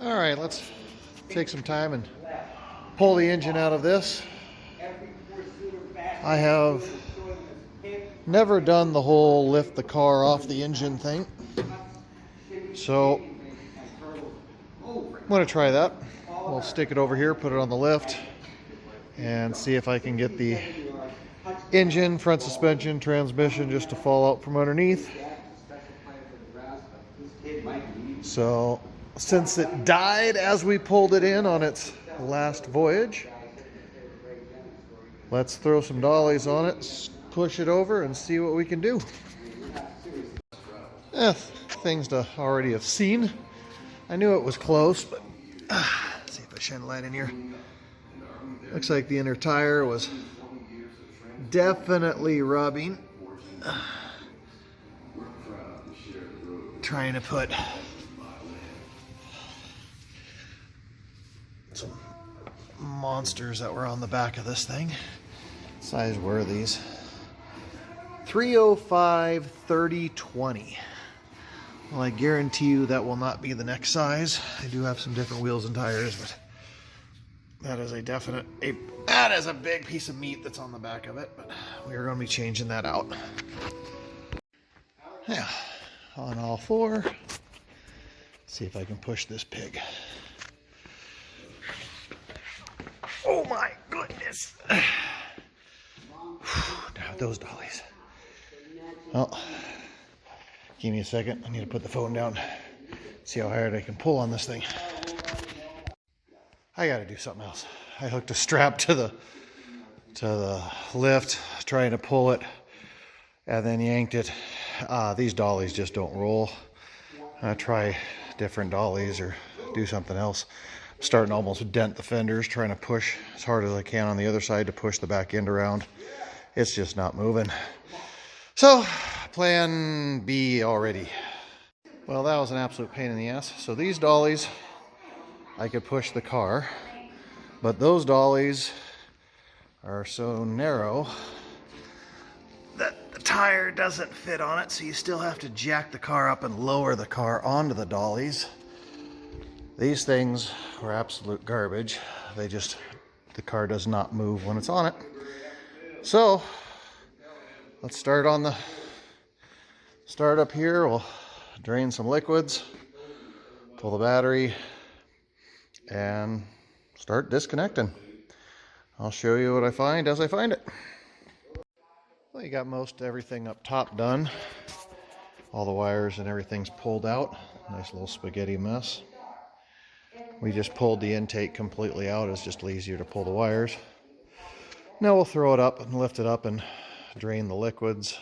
All right, let's take some time and pull the engine out of this. I have never done the whole lift the car off the engine thing, so I'm going to try that. We'll stick it over here, put it on the lift, and see if I can get the engine, front suspension, transmission just to fall out from underneath. So since it died as we pulled it in on its last voyage, let's throw some dollies on it, push it over, and see what we can do. Things to already have seen. I knew it was close, but let's see if I shine a light in here. Looks like the inner tire was definitely rubbing. Trying to put some monsters that were on the back of this thing. What size were these? 305 30 20. Well, I guarantee you that will not be the next size. I do have some different wheels and tires, but that is a definite, that is a big piece of meat that's on the back of it, but we are going to be changing that out. Yeah, on all four. See if I can push this pig. Oh my goodness. Those dollies. Well, give me a second. I need to put the phone down. See how hard I can pull on this thing. I got to do something else. I hooked a strap to the lift, trying to pull it, and then yanked it. These dollies just don't roll. I try different dollies or do something else. I'm starting to almost dent the fenders, trying to push as hard as I can on the other side to push the back end around. It's just not moving. So, plan B already. Well, that was an absolute pain in the ass. So these dollies, I could push the car, but those dollies are so narrow that the tire doesn't fit on it, so you still have to jack the car up and lower the car onto the dollies. These things were absolute garbage. The car does not move when it's on it. So let's start up here. We'll drain some liquids, pull the battery, and start disconnecting. I'll show you what I find as I find it. Well, you got most everything up top done. All the wires and everything's pulled out. Nice little spaghetti mess. We just pulled the intake completely out. It's just easier to pull the wires. Now we'll throw it up and lift it up and drain the liquids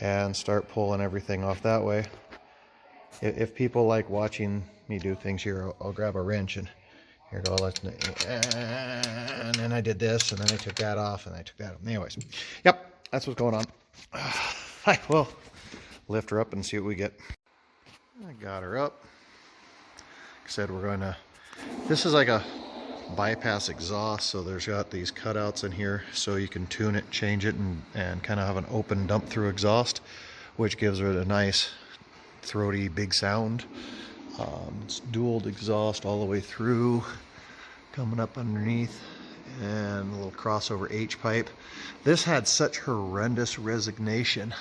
and start pulling everything off that way. If people like watching me do things here, I'll grab a wrench and here go, and then I did this, and then I took that off, and I took that off. Anyways, yep, that's what's going on. I will lift her up and see what we get. I got her up. Like I said, this is like a bypass exhaust, so there's got these cutouts in here so you can tune it, change it, and kind of have an open dump through exhaust, which gives it a nice throaty big sound. It's dual exhaust all the way through, coming up underneath, and a little crossover H pipe. This had such horrendous resignation.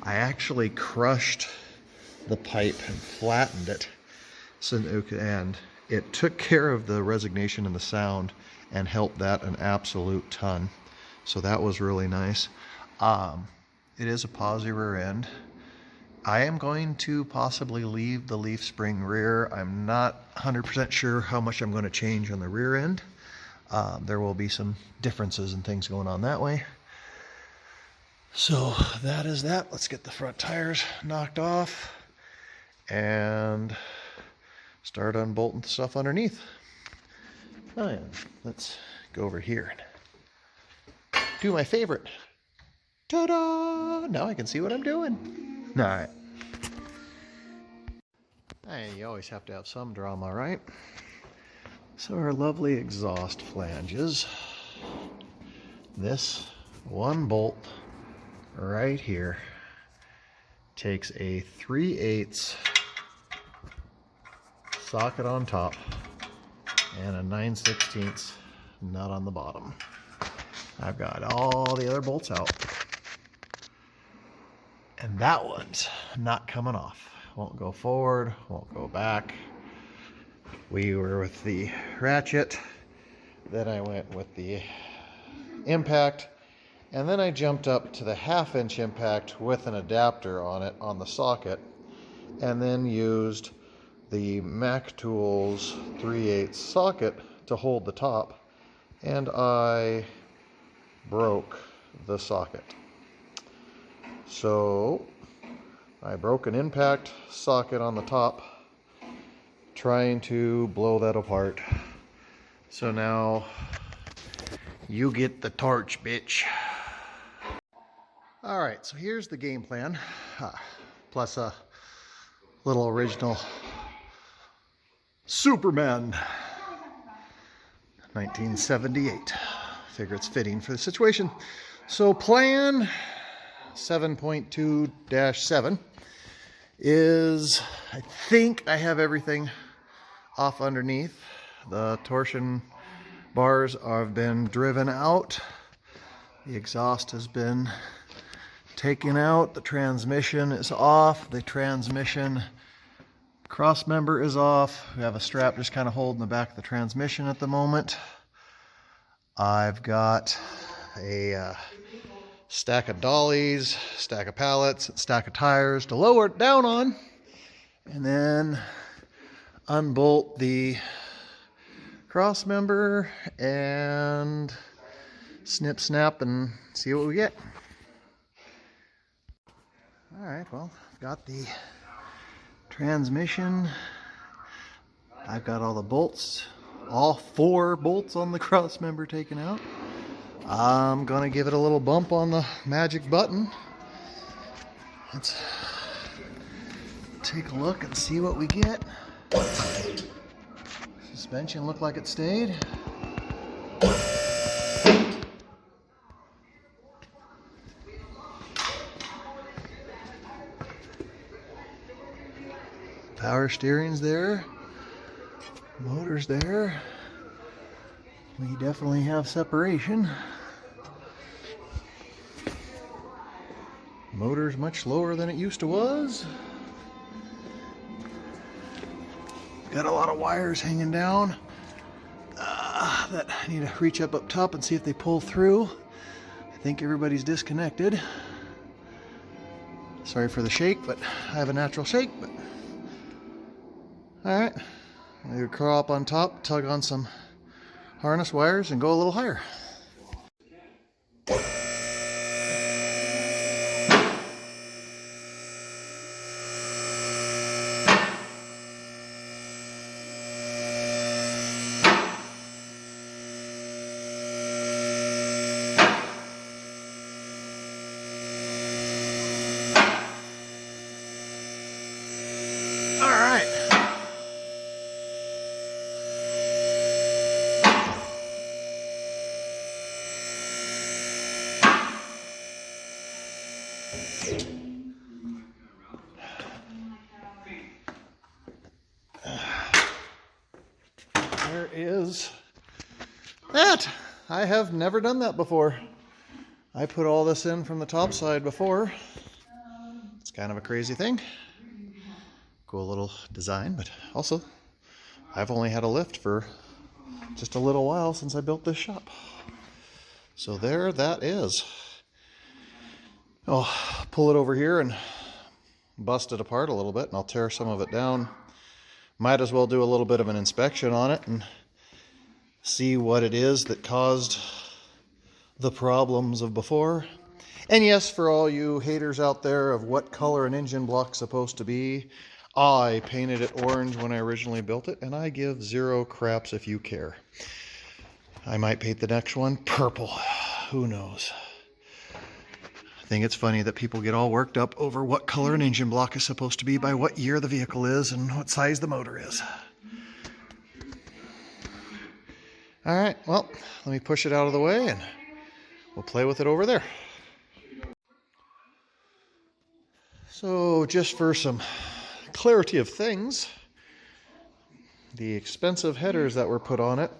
I actually crushed the pipe and flattened it, and it took care of the resignation and the sound and helped that an absolute ton. So that was really nice. It is a posi rear end. I am going to possibly leave the leaf spring rear. I'm not 100% sure how much I'm going to change on the rear end. There will be some differences and things going on that way. So that is that. Let's get the front tires knocked off and start unbolting the stuff underneath. Oh yeah, let's go over here and do my favorite. Ta-da! Now I can see what I'm doing. All right. Hey, you always have to have some drama, right? So our lovely exhaust flanges. This one bolt right here takes a 3/8 socket on top and a 9/16 nut on the bottom. I've got all the other bolts out. And that one's not coming off. Won't go forward, won't go back. We were with the ratchet, then I went with the impact, and then I jumped up to the 1/2 inch impact with an adapter on it on the socket, and then used the Mac Tools 3/8 socket to hold the top, and I broke the socket. So I broke an impact socket on the top trying to blow that apart. So now you get the torch, bitch. All right, so here's the game plan, plus a little original Superman 1978. Figure it's fitting for the situation. So plan 7.2-7 is, I think I have everything off underneath. The torsion bars have been driven out. The exhaust has been taken out. The transmission is off. The transmission cross member is off. We have a strap just kind of holding the back of the transmission at the moment. I've got a stack of dollies, stack of pallets, stack of tires to lower it down on, and then unbolt the cross member and snip snap and see what we get. All right, well, I've got the transmission. I've got all the bolts, all 4 bolts on the cross member taken out. I'm gonna give it a little bump on the magic button. Let's take a look and see what we get. Suspension looked like it stayed. Power steering's there. Motor's there. We definitely have separation. Motor's much lower than it used to was. Got a lot of wires hanging down that I need to reach up top and see if they pull through. I think everybody's disconnected. Sorry for the shake, but I have a natural shake. But all right, I'm gonna crawl up on top, tug on some harness wires, and go a little higher. There is that. I have never done that before. I put all this in from the top side before. It's kind of a crazy thing. Cool little design, but also I've only had a lift for just a little while since I built this shop. So there that is. I'll pull it over here and bust it apart a little bit, and I'll tear some of it down. Might as well do a little bit of an inspection on it and see what it is that caused the problems of before. And yes, for all you haters out there of what color an engine block's supposed to be, I painted it orange when I originally built it, and I give 0 craps if you care. I might paint the next one purple. Who knows? I think it's funny that people get all worked up over what color an engine block is supposed to be by what year the vehicle is and what size the motor is. All right, well, let me push it out of the way and we'll play with it over there. So just for some clarity of things, the expensive headers that were put on it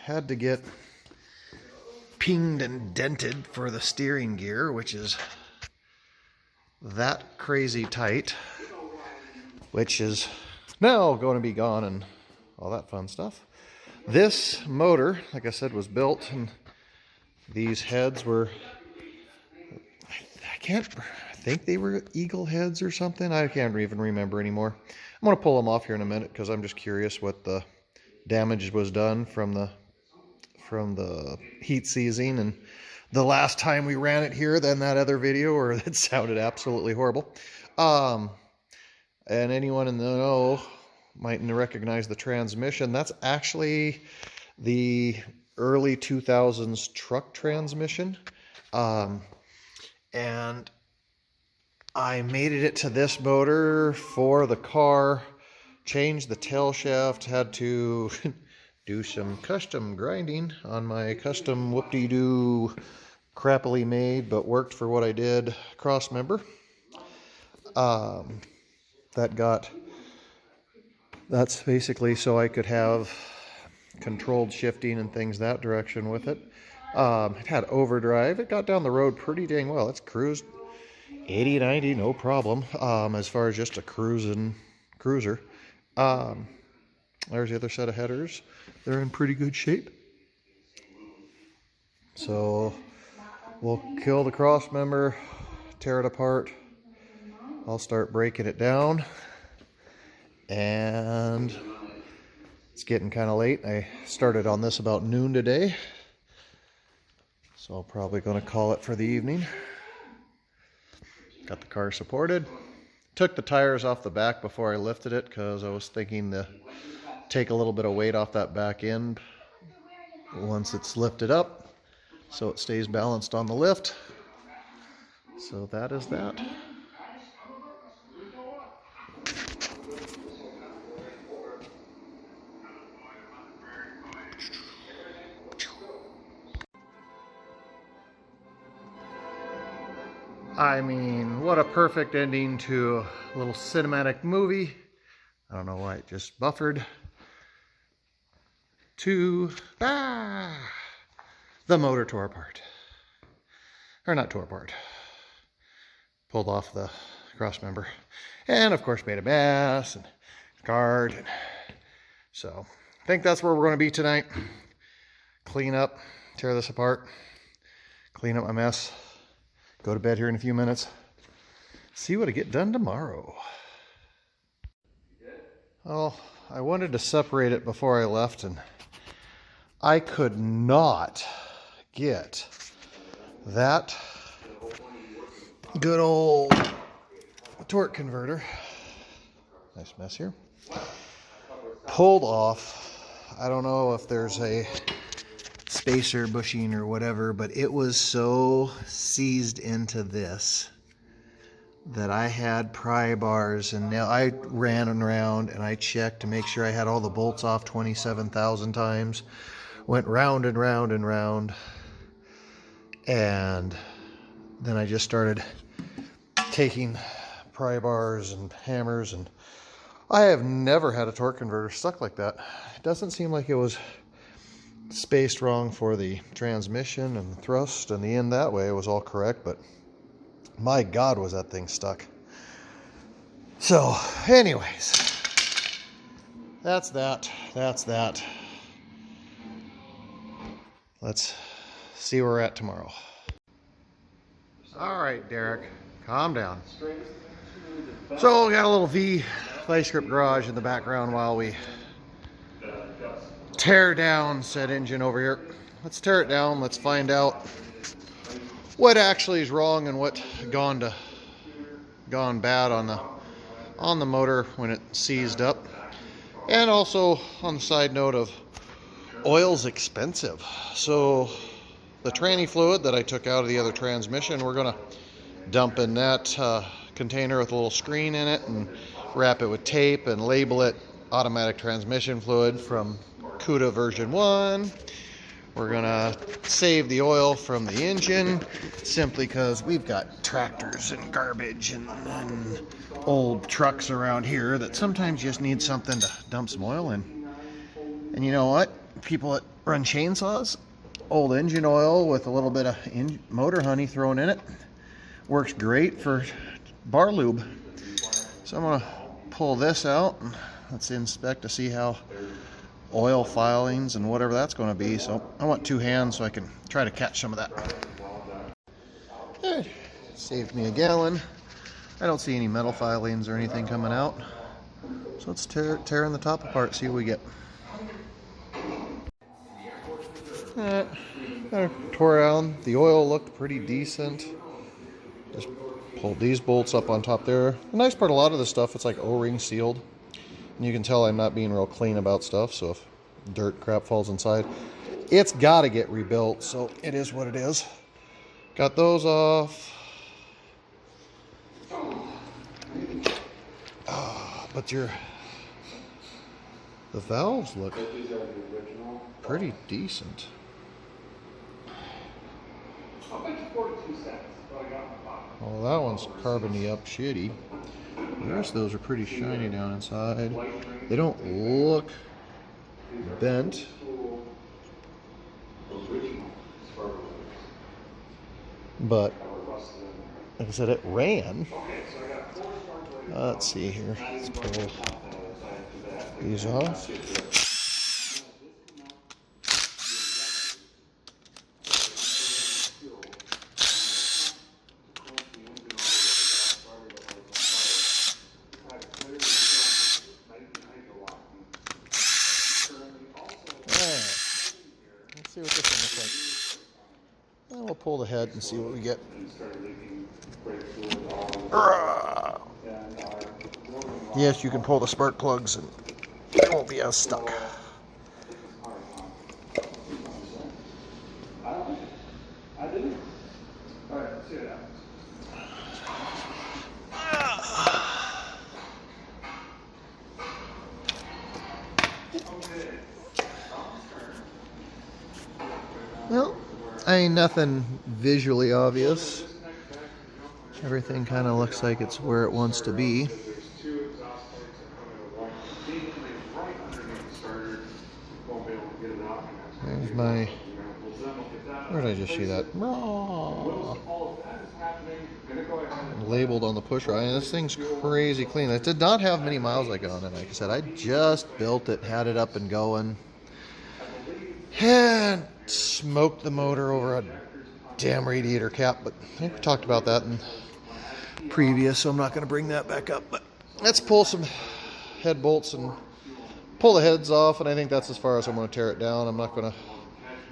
had to get pinged and dented for the steering gear, which is that crazy tight, which is now going to be gone and all that fun stuff. This motor, like I said, was built, and these heads were, I think they were eagle heads or something. I can't even remember anymore. I'm going to pull them off here in a minute because I'm just curious what the damage was done from the heat seizing and the last time we ran it here than that other video, or it sounded absolutely horrible. And anyone in the know mightn't recognize the transmission. That's actually the early 2000s truck transmission. And I mated it to this motor for the car, changed the tail shaft, had to do some custom grinding on my custom whoop-de-doo crappily made but worked for what I did cross member. That's basically so I could have controlled shifting and things that direction with it. It had overdrive. It got down the road pretty dang well. It's cruised 80, 90, no problem, as far as just a cruiser. There's the other set of headers. They're in pretty good shape. So we'll kill the cross member, tear it apart. I'll start breaking it down. And it's getting kind of late. I started on this about noon today. So I'm probably going to call it for the evening. Got the car supported. Took the tires off the back before I lifted it because I was thinking to take a little bit of weight off that back end once it's lifted up so it stays balanced on the lift. So that is that. I mean, what a perfect ending to a little cinematic movie. I don't know why it just buffered. The motor tore apart. Or not tore apart. Pulled off the cross member. And of course made a mess and scarred. So I think that's where we're going to be tonight. Clean up, tear this apart, clean up my mess. Go to bed here in a few minutes. See what I get done tomorrow. Well, I wanted to separate it before I left, and I could not get that good old torque converter, nice mess here, pulled off. I don't know if there's a spacer bushing or whatever, but it was so seized into this that I had pry bars, and now I ran around and I checked to make sure I had all the bolts off 27,000 times, went round and round and round, and then I just started taking pry bars and hammers, and I have never had a torque converter stuck like that. It doesn't seem like it was spaced wrong for the transmission and the thrust, and the end that way it was all correct, but my God, was that thing stuck. So anyways, that's that. Let's see where we're at tomorrow. All right, Derek, calm down. So we got a little vice grip garage in the background while we tear down said engine over here. Let's tear it down. Let's find out what actually is wrong and what gone bad on the motor when it seized up. And also on the side note of oil's expensive. So the tranny fluid that I took out of the other transmission, we're gonna dump in that container with a little screen in it and wrap it with tape and label it automatic transmission fluid from Cuda version 1. We're gonna save the oil from the engine simply because we've got tractors and garbage and old trucks around here that sometimes just need something to dump some oil in. And you know what? People that run chainsaws, old engine oil with a little bit of motor honey thrown in it works great for bar lube. So I'm gonna pull this out and let's inspect to see how oil filings and whatever that's going to be. So I want 2 hands so I can try to catch some of that. Saved me a gallon. I don't see any metal filings or anything coming out. So let's tear the top apart, see what we get. I tore down. The oil looked pretty decent. Just pulled these bolts up on top there. The nice part, a lot of this stuff, it's like O-ring sealed. And you can tell I'm not being real clean about stuff, so if dirt crap falls inside, it's got to get rebuilt, so it is what it is. Got those off. But the valves look pretty decent. Well, that one's carbony up shitty. The rest of those are pretty shiny down inside. They don't look bent. But, like I said, it ran. Let's see here. Let's pull these off. See what this one looks like. And we'll pull the head and see what we get. Yes, you can pull the spark plugs and it won't be as stuck. Well, ain't nothing visually obvious. Everything kind of looks like it's where it wants to be. There's my... Where did I just see that? Labeled on the push rod. This thing's crazy clean. It did not have many miles I got on it. Like I said, I just built it, had it up and going. And smoked the motor over a damn radiator cap, but I think we talked about that in previous, so I'm not going to bring that back up. But let's pull some head bolts and pull the heads off, and I think that's as far as I'm going to tear it down. I'm not going to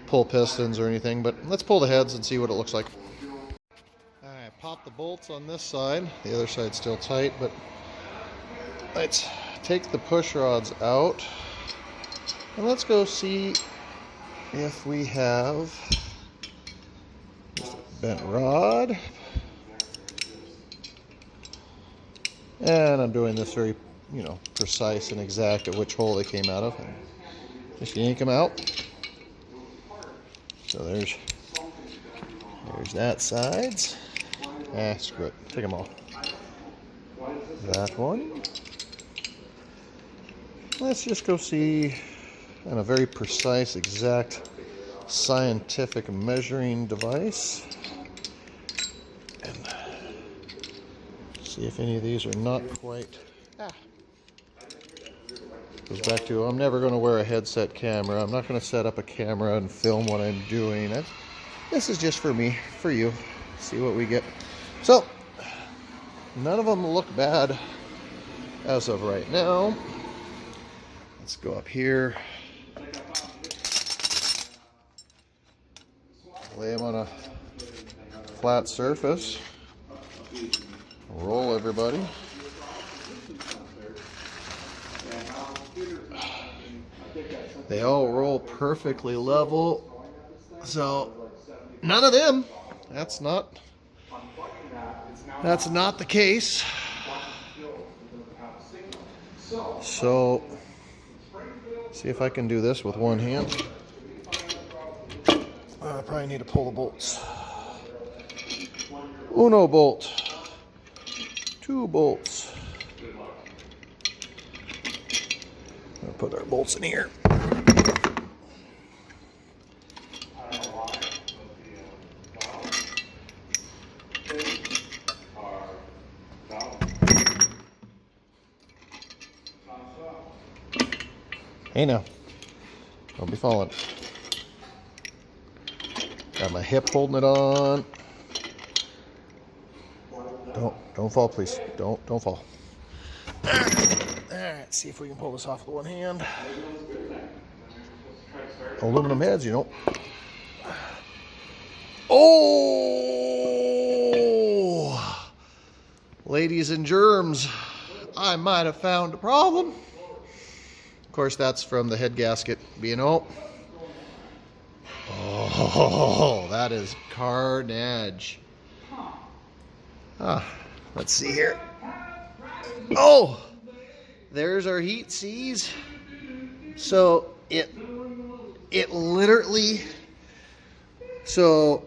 pull pistons or anything, but let's pull the heads and see what it looks like. Alright, pop the bolts on this side. The other side's still tight, but let's take the push rods out and let's go see if we have just a bent rod. And I'm doing this very, precise and exact at which hole they came out of. And just yank them out. So there's that sides. Screw it. Take them off. That one. Let's just go see on a very precise, exact, scientific measuring device. And see if any of these are not quite. Goes back to, I'm never going to wear a headset camera. I'm not going to set up a camera and film what I'm doing. This is just for me, for you. See what we get. So, none of them look bad as of right now. Let's go up here. Lay them on a flat surface. Roll everybody. They all roll perfectly level. So none of them. That's not the case. So see if I can do this with one hand. I probably need to pull the bolts. Uno bolt. 2 bolts. I'll put our bolts in here. Hey now, don't be falling. Got my hip holding it on. Don't fall, please. Don't fall. All right, see if we can pull this off with one hand. Aluminum heads, you know. Oh, ladies and germs, I might have found a problem. Of course, that's from the head gasket being open. Oh, that is Carnage. Let's see here. Oh, there's our heat seize. So it literally, so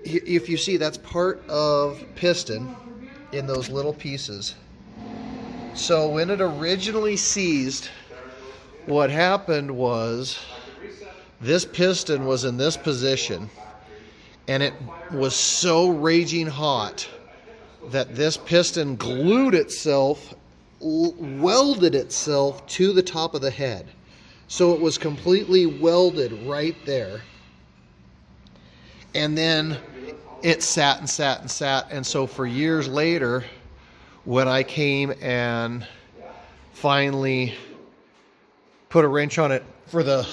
if you see, that's part of piston in those little pieces. So when it originally seized, what happened was this piston was in this position, and it was so raging hot that this piston glued itself, welded itself to the top of the head. So it was completely welded right there. And then it sat and sat and sat. And so for years later, when I came and finally put a wrench on it for the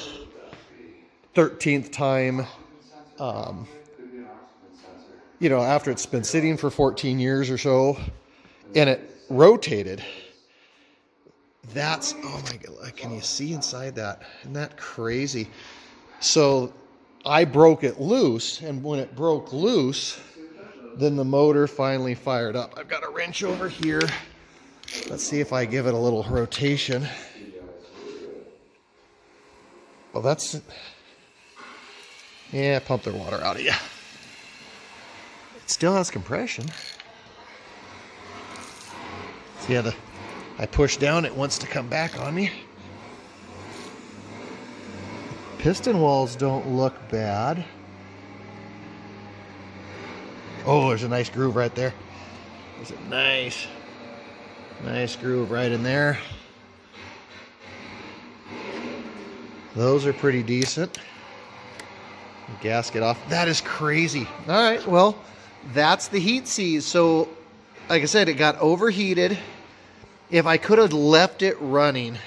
13th time, you know, after it's been sitting for 14 years or so, and it rotated. That's, oh my God, can you see inside that? Isn't that crazy? So I broke it loose, and when it broke loose, then the motor finally fired up. I've got a wrench over here. Let's see if I give it a little rotation. Well, that's, yeah, pump their water out of you. It still has compression. See how I push down, it wants to come back on me. Piston walls don't look bad. Oh, there's a nice groove right there. There's a nice groove right in there. Those are pretty decent. Gasket off. That is crazy. All right, well, that's the heat seize. So, like I said, it got overheated. If I could have left it running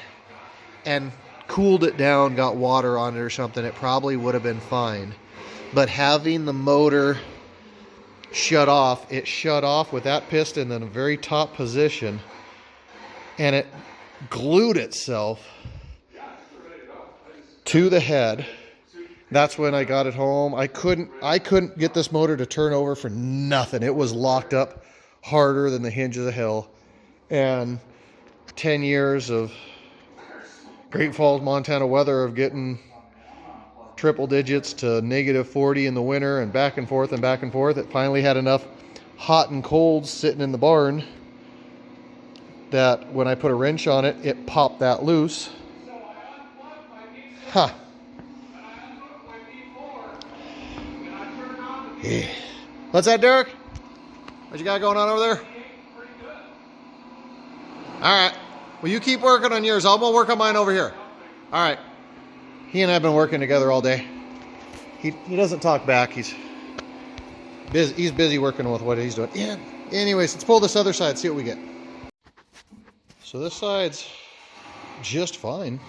and cooled it down, got water on it or something, it probably would have been fine. But having the motor shut off, it shut off with that piston in a very top position, and it glued itself to the head. That's when I got it home. I couldn't get this motor to turn over for nothing. It was locked up harder than the hinges of hell. And 10 years of Great Falls, Montana weather of getting triple digits to -40 in the winter and back and forth and back and forth. It finally had enough hot and cold sitting in the barn that when I put a wrench on it, it popped that loose. Huh. Yeah. What's that, Derek? What you got going on over there? All right. Well, you keep working on yours. I'm going to work on mine over here. All right. He and I have been working together all day. He doesn't talk back. He's busy working with what he's doing. Yeah. Anyways, let's pull this other side, see what we get. So this side's just fine.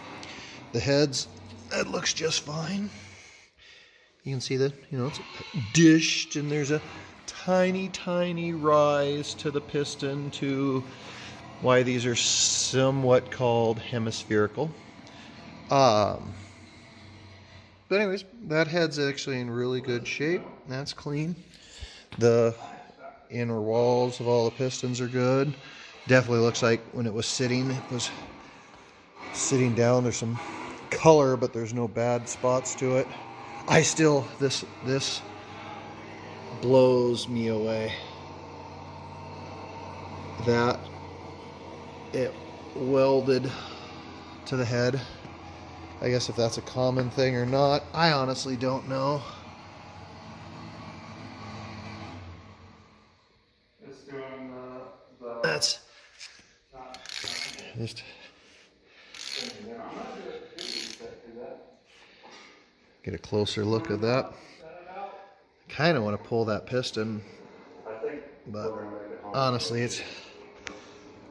The heads, it looks just fine. You can see that, you know, it's dished, and there's a tiny, tiny rise to the piston to why these are somewhat called hemispherical. But anyways, that head's actually in really good shape. That's clean. The inner walls of all the pistons are good. Definitely looks like when it was sitting down. There's some color, but there's no bad spots to it. This blows me away that it welded to the head I guess if that's a common thing or not, I honestly don't know. That's just get a closer look at that. Kind of want to pull that piston, but honestly,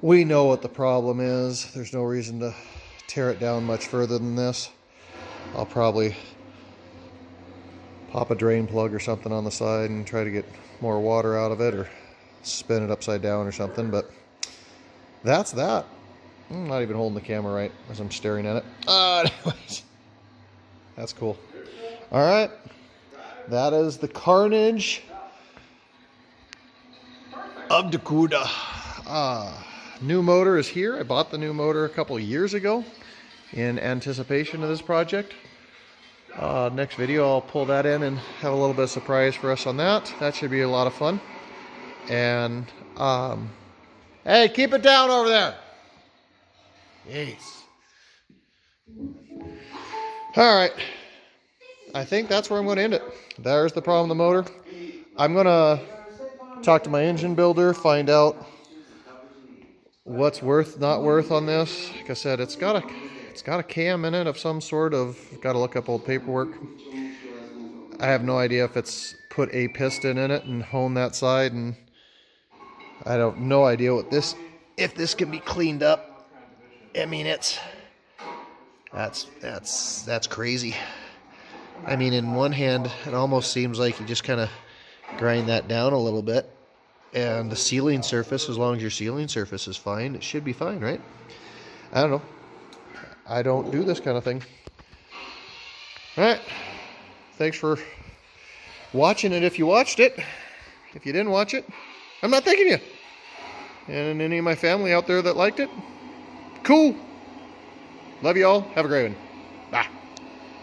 we know what the problem is. There's no reason to tear it down much further than this. I'll probably pop a drain plug or something on the side and try to get more water out of it, or spin it upside down or something, but that's that. I'm not even holding the camera right as I'm staring at it. Anyways, that's cool. All right, that is the Carnage of the Cuda. New motor is here. I bought the new motor a couple of years ago in anticipation of this project. Next video I'll pull that in and have a little bit of surprise for us on that. That should be a lot of fun. And hey, keep it down over there. Yes. All right, I think that's where I'm going to end it. There's the problem with the motor. I'm going to talk to my engine builder, find out what's worth, not worth on this. Like I said, it's got a cam in it of some sort of, got to look up old paperwork. I have no idea if it's put a piston in it and honed that side, and I have no idea what this, if this can be cleaned up. I mean, that's crazy. I mean, in one hand, it almost seems like you just kind of grind that down a little bit, and the sealing surface, as long as your sealing surface is fine, it should be fine, right? I don't know. I don't do this kind of thing. All right. Thanks for watching it if you watched it. If you didn't watch it, I'm not thanking you. And any of my family out there that liked it, cool. Love you all. Have a great one.